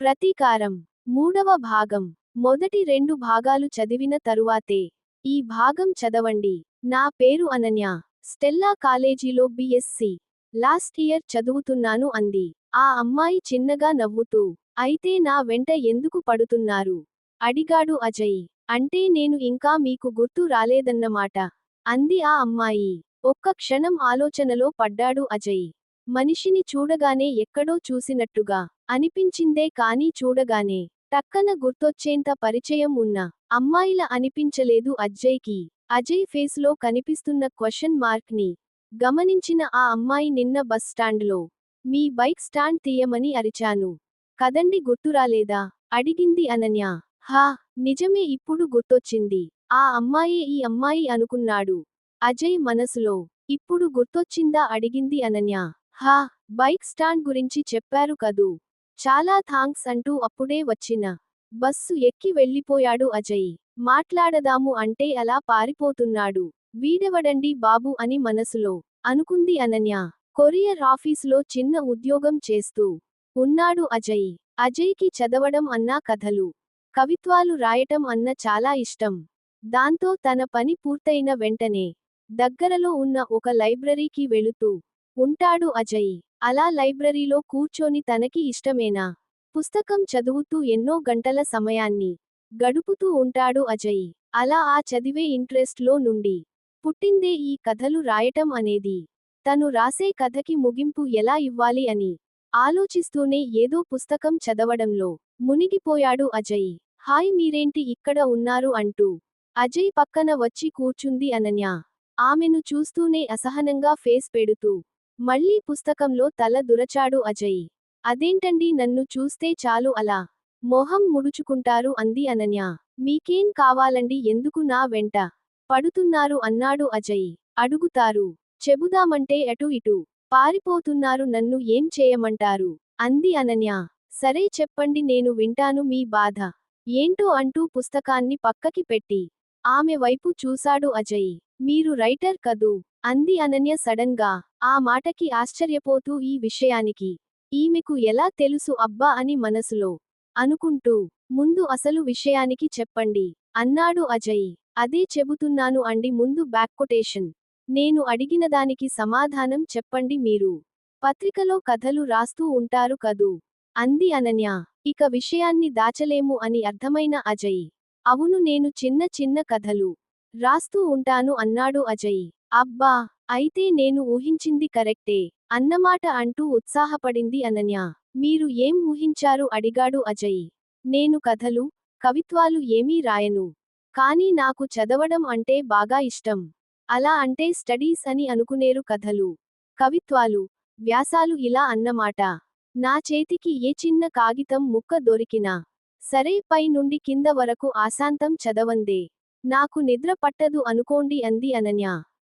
ప్రతీకారం మూడవ భాగం. మొదటి 2 భాగాలు చదివిన తరువాతే ఈ భాగం చదవండి. నా పేరు అనన్య. స్టెల్లా కాలేజీలో బీఎస్సీ లాస్ట్ ఇయర్ చదువుతున్నాను అంది. ఆ అమ్మాయి చిన్నగా నవ్వుతూ. అయితే నా వెంట ఎందుకు పడుతున్నారు? అడిగాడు అజయ్. అంటే నేను ఇంకా మీకు గుర్తు రాలేదన్నమాట అంది ఆ అమ్మాయి. ఒక్క క్షణం ఆలోచనలో పడ్డాడు అజయ్. మనిషిని చూడగానే ఎక్కడో చూసినట్టుగా అనిపించిందే కానీ చూడగానే టక్కన గుర్తొచ్చేంత పరిచయం ఉన్న అమ్మాయిలా అనిపించలేదు అజయ్కి. అజయ్ ఫేస్లో కనిపిస్తున్న క్వశ్చన్ మార్క్ ని గమనించిన ఆ అమ్మాయి నిన్న బస్ స్టాండ్లో మీ బైక్ స్టాండ్ తీయమని అరిచాను కదండి గుర్తురాలేదా? అడిగింది అనన్య. హా, నిజమే ఇప్పుడు గుర్తొచ్చింది. ఆ అమ్మాయే ఈ అమ్మాయి అనుకున్నాడు అజయ్ మనసులో. ఇప్పుడు గుర్తొచ్చిందా అడిగింది అనన్య. హా, బైక్ స్టాండ్ గురించి చెప్పారు కదూ. చాలా థాంక్స్ అంటూ అప్పుడే వచ్చిన బస్సు ఎక్కి వెళ్ళిపోయాడు అజయ్. మాట్లాడదాము అంటే అలా పారిపోతున్నాడు. వీడెవడండి బాబు అని మనసులో అనుకుంది అనన్య. కొరియర్ ఆఫీసులో చిన్న ఉద్యోగం చేస్తూ ఉన్నాడు అజయ్. అజయ్కి చదవడం అన్నా కథలు, కవిత్వాలు రాయటం అన్న చాలా ఇష్టం. దాంతో తన పని పూర్తయిన వెంటనే దగ్గరలో ఉన్న ఒక లైబ్రరీకి వెళుతూ ఉంటాడు అజయ్. అలా లైబ్రరీలో కూర్చొని తనకి ఇష్టమేనా పుస్తకం చదువుతూ ఎన్నో గంటల సమయాన్ని గడుపుతూ ఉంటాడు అజయ్. అలా ఆ చదివే ఇంట్రెస్ట్ లో నుండి పుట్టిందే ఈ కథలు రాయటం అనేది. తను రాసే కథకి ముగింపు ఎలా ఇవ్వాలి అని ఆలోచిస్తూనే ఏదో పుస్తకం చదవడంలో మునిగిపోయాడు అజయ్. హాయ్, మీరేంటి ఇక్కడ ఉన్నారు అంటూ అజయ్ పక్కన వచ్చి కూర్చుంది అనన్య. ఆమెను చూస్తూనే అసహనంగా ఫేస్ పెడుతూ మళ్ళీ పుస్తకంలో తల దురచాడు అజయ్. అదేంటండి, నన్ను చూస్తే చాలు అలా మొహం ముడుచుకుంటారు అంది అనన్య. మీకేం కావాలండి, ఎందుకు నా వెంట పడుతున్నారు అన్నాడు అజయ్. అడుగుతారు చెబుదామంటే అటు ఇటు పారిపోతున్నారు, నన్ను ఏం చేయమంటారు అంది అనన్య. సరే చెప్పండి, నేను వింటాను మీ బాధ ఏంటో అంటూ పుస్తకాన్ని పక్కకి పెట్టి ఆమె వైపు చూశాడు అజయ్. మీరు రైటర్ కదూ అంది అనన్య సడన్ గా. ఆ మాటకి ఆశ్చర్యపోతూ ఈ విషయానికి ఈమెకు ఎలా తెలుసు అబ్బా అని మనసులో అనుకుంటూ ముందు అసలు విషయానికి చెప్పండి అన్నాడు అజయ్. అదే చెబుతున్నాను అండి, ముందు బ్యాక్కొటేషన్. నేను అడిగినదానికి సమాధానం చెప్పండి. మీరు పత్రికలో కథలు రాస్తూ ఉంటారు కదూ అంది అనన్య. ఇక విషయాన్ని దాచలేము అని అర్థమైన అజయ్. అవును, నేను చిన్న చిన్న కథలు రాస్తూ ఉంటాను అన్నాడు అజయ్. అబ్బా, అయితే నేను ఊహించింది కరెక్టే అన్నమాట అంటూ ఉత్సాహపడింది అనన్య. మీరు ఏం ఊహించారు అడిగాడు అజయ్. నేను కథలు, కవిత్వాలు ఏమీ రాయను. కానీ నాకు చదవడం అంటే బాగా ఇష్టం. అలా అంటే స్టడీస్ అని అనుకునేరు, కథలు, కవిత్వాలు, వ్యాసాలు ఇలా అన్నమాట. నా చేతికి ఏ చిన్న కాగితం ముక్క దొరికినా సరే, పై నుండి కింద వరకు ఆశాంతం చదవందే నాకు నిద్ర పట్టదు అనుకోండి అంది అనన్య.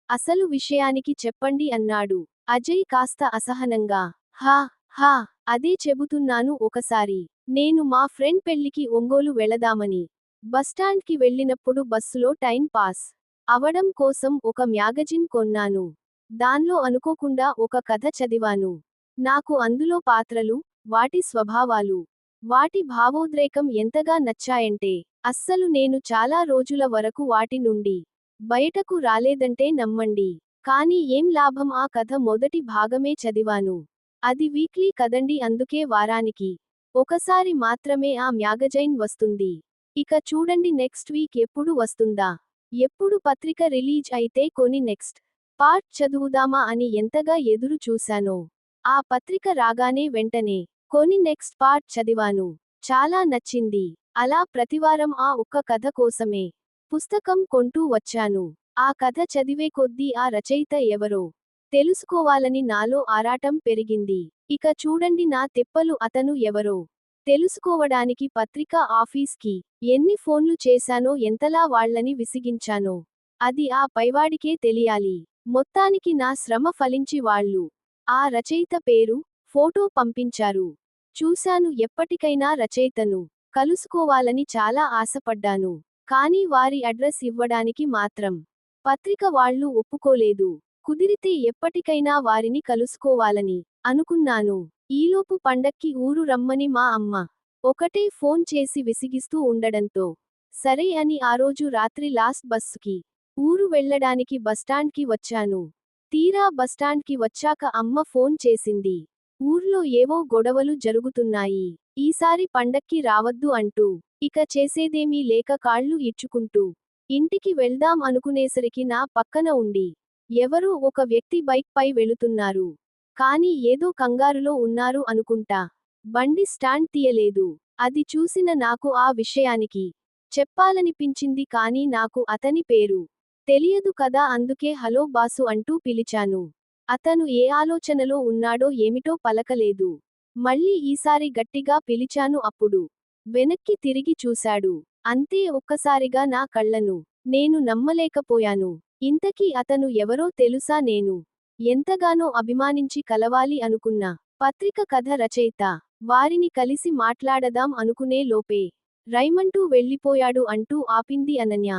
అసలు విషయానికి చెప్పండి అన్నాడు అజయ్ కాస్త అసహనంగా. హా హా, అదే చెబుతున్నాను. ఒకసారి నేను మా ఫ్రెండ్ పెళ్లికి ఒంగోలు వెళదామని బస్టాండ్కి వెళ్ళినప్పుడు బస్సులో టైం పాస్ అవడం కోసం ఒక మ్యాగజిన్ కొన్నాను. దాన్లో అనుకోకుండా ఒక కథ చదివాను. నాకు అందులో పాత్రలు, వాటి స్వభావాలు, వాటి భావోద్రేకం ఎంతగా నచ్చాయంటే అస్సలు నేను చాలా రోజుల వరకు వాటి నుండి బయటకు రాలేదంటే నమ్మండి. కానీ ఏం లాభం, ఆ కథ మొదటి భాగమే చదివాను. అది వీక్లీ కదండి, అందుకే వారానికి ఒకసారి మాత్రమే ఆ మ్యాగజైన్ వస్తుంది. ఇక చూడండి నెక్స్ట్ వీక్ ఎప్పుడు వస్తుందా, ఎప్పుడు పత్రిక రిలీజ్ అయితే కొని నెక్స్ట్ పార్ట్ చదువుదామా అని ఎంతగా ఎదురు చూశానో. ఆ పత్రిక రాగానే వెంటనే కొని నెక్స్ట్ పార్ట్ చదివాను. చాలా నచ్చింది. అలా ప్రతివారం ఆ ఒక్క కథ కోసమే పుస్తకం కొంటూ వచ్చాను. ఆ కథ చదివే కొద్దీ ఆ రచయిత ఎవరో తెలుసుకోవాలని నాలో ఆరాటం పెరిగింది. ఇక చూడండి నా తిప్పలు, అతను ఎవరో తెలుసుకోవడానికి పత్రికా ఆఫీస్కి ఎన్ని ఫోన్లు చేశానో, ఎంతలా వాళ్ళని విసిగించానో అది ఆ పైవాడికే తెలియాలి. మొత్తానికి నా శ్రమ ఫలించి వాళ్ళు ఆ రచయిత పేరు, ఫోటో పంపించారు. చూశాను. ఎప్పటికైనా రచయితను కలుసుకోవాలని చాలా ఆశపడ్డాను. కానీ వారి అడ్రస్ ఇవ్వడానికి మాత్రం పత్రిక వాళ్ళు ఒప్పుకోలేదు. కుదిరితే ఎప్పటికైనా వారిని కలుసుకోవాలని అనుకున్నాను. ఈలోపు పండక్కి ఊరు రమ్మని మా అమ్మ ఒకటే ఫోన్ చేసి విసిగిస్తూ ఉండడంతో సరే అని ఆ రోజు రాత్రి లాస్ట్ బస్సుకి ఊరు వెళ్ళడానికి బస్టాండ్కి వచ్చాను. తీరా బస్టాండ్కి వచ్చాక అమ్మ ఫోన్ చేసింది. ఊర్లో ఏవో గొడవలు జరుగుతున్నాయి. ఈసారి పండక్కి రావద్దు అంటూ. ఇక చేసేదేమీ లేక కాళ్ళు ఇచ్చుకుంటూ ఇంటికి వెళ్దాం అనుకునేసరికి నా పక్కన ఉండి ఎవరో ఒక వ్యక్తి బైక్ పై వెళుతున్నారు. కానీ ఏదో కంగారులో ఉన్నారు అనుకుంటా. బండి స్టాండ్ తీయలేదు. అది చూసిన నాకు ఆ విషయానికి చెప్పాలనిపించింది కానీ నాకు అతని పేరు తెలియదు కదా అందుకే హలో బాసు అంటూ పిలిచాను. అతను ఏ ఆలోచనలో ఉన్నాడో ఏమిటో పలకలేదు. మళ్ళీ ఈసారి గట్టిగా పిలిచాను అప్పుడు వెనక్కి తిరిగి చూశాడు. అంతే ఒక్కసారిగా నా కళ్ళను నేను నమ్మలేకపోయాను. ఇంతకీ అతను ఎవరో తెలుసా నేను ఎంతగానో అభిమానించి కలవాలి అనుకున్న పత్రిక కథ రచయిత. వారిని కలిసి మాట్లాడదాం అనుకునే లోపే రైమంటూ వెళ్ళిపోయాడు అంటూ ఆపింది అనన్య.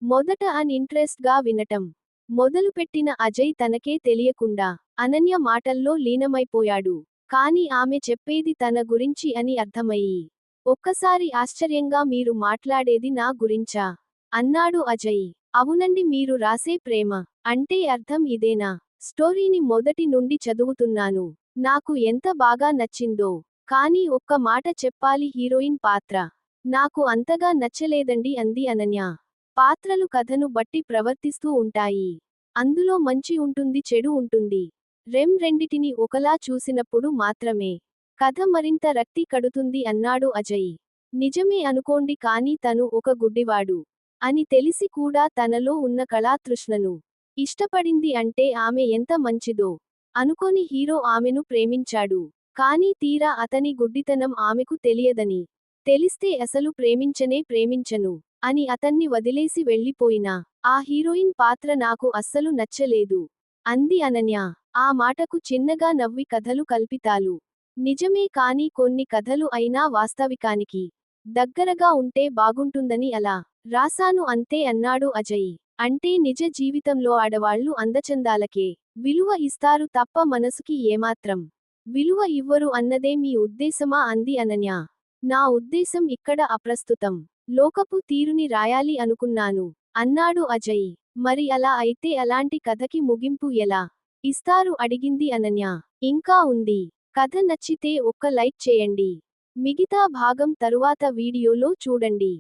మొదట ఇంట్రెస్ట్ గా వినటం మొదలుపెట్టిన అజయ్ తనకే తెలియకుండా అనన్య మాటల్లో లీనమైపోయాడు. కాని ఆమె చెప్పేది తన గురించి అని అర్థమయ్యి ఒక్కసారి ఆశ్చర్యంగా మీరు మాట్లాడేది నా గురించా అన్నాడు అజయ్. అవునండి మీరు రాసే ప్రేమ అంటే అర్థం ఇదేనా? స్టోరీని మొదటి నుండి చదువుతున్నాను. నాకు ఎంత బాగా నచ్చిందో. కానీ ఒక్క మాట చెప్పాలి హీరోయిన్ పాత్ర నాకు అంతగా నచ్చలేదండి అంది అనన్య. పాత్రలు కథను బట్టి ప్రవర్తిస్తూ ఉంటాయి. అందులో మంచి ఉంటుంది చెడు ఉంటుంది. రెండిటిని ఒకలా చూసినప్పుడు మాత్రమే కథ మరింత రక్తి కడుతుంది అన్నాడు అజయ్. నిజమే అనుకోండి కానీ తను ఒక గుడ్డివాడు అని తెలిసి కూడా తనలో ఉన్న కళాతృష్ణను ఇష్టపడింది అంటే ఆమె ఎంత మంచిదో అనుకొని హీరో ఆమెను ప్రేమించాడు. కానీ తీరా అతని గుడ్డితనం ఆమెకు తెలియదని తెలిస్తే అసలు ప్రేమించను అని అతన్ని వదిలేసి వెళ్ళిపోయినా ఆ హీరోయిన్ పాత్ర నాకు అస్సలు నచ్చలేదు అంది అనన్య. ఆ మాటకు చిన్నగా నవ్వి కథలు కల్పితాలు నిజమే కానీ కొన్ని కథలు అయినా వాస్తవికానికి దగ్గరగా ఉంటే బాగుంటుందని అలా రాసాను అంతే అన్నాడు అజయ్. అంటే నిజ జీవితంలో ఆడవాళ్లు అందచందాలకే విలువ ఇస్తారు తప్ప మనసుకి ఏమాత్రం విలువ ఇవ్వరు అన్నదే మీ ఉద్దేశమా అంది అనన్య. నా ఉద్దేశం ఇక్కడ అప్రస్తుతం లోకపు తీరుని రాయాలి అనుకున్నాను అన్నాడు అజయ్. మరి అలా అయితే అలాంటి కథకి ముగింపు ఎలా ఇస్తారు అడిగింది అనన్య. ఇంకా ఉంది. కథ నచ్చితే ఒక్క లైక్ చేయండి. మిగతా భాగం తరువాత వీడియోలో చూడండి.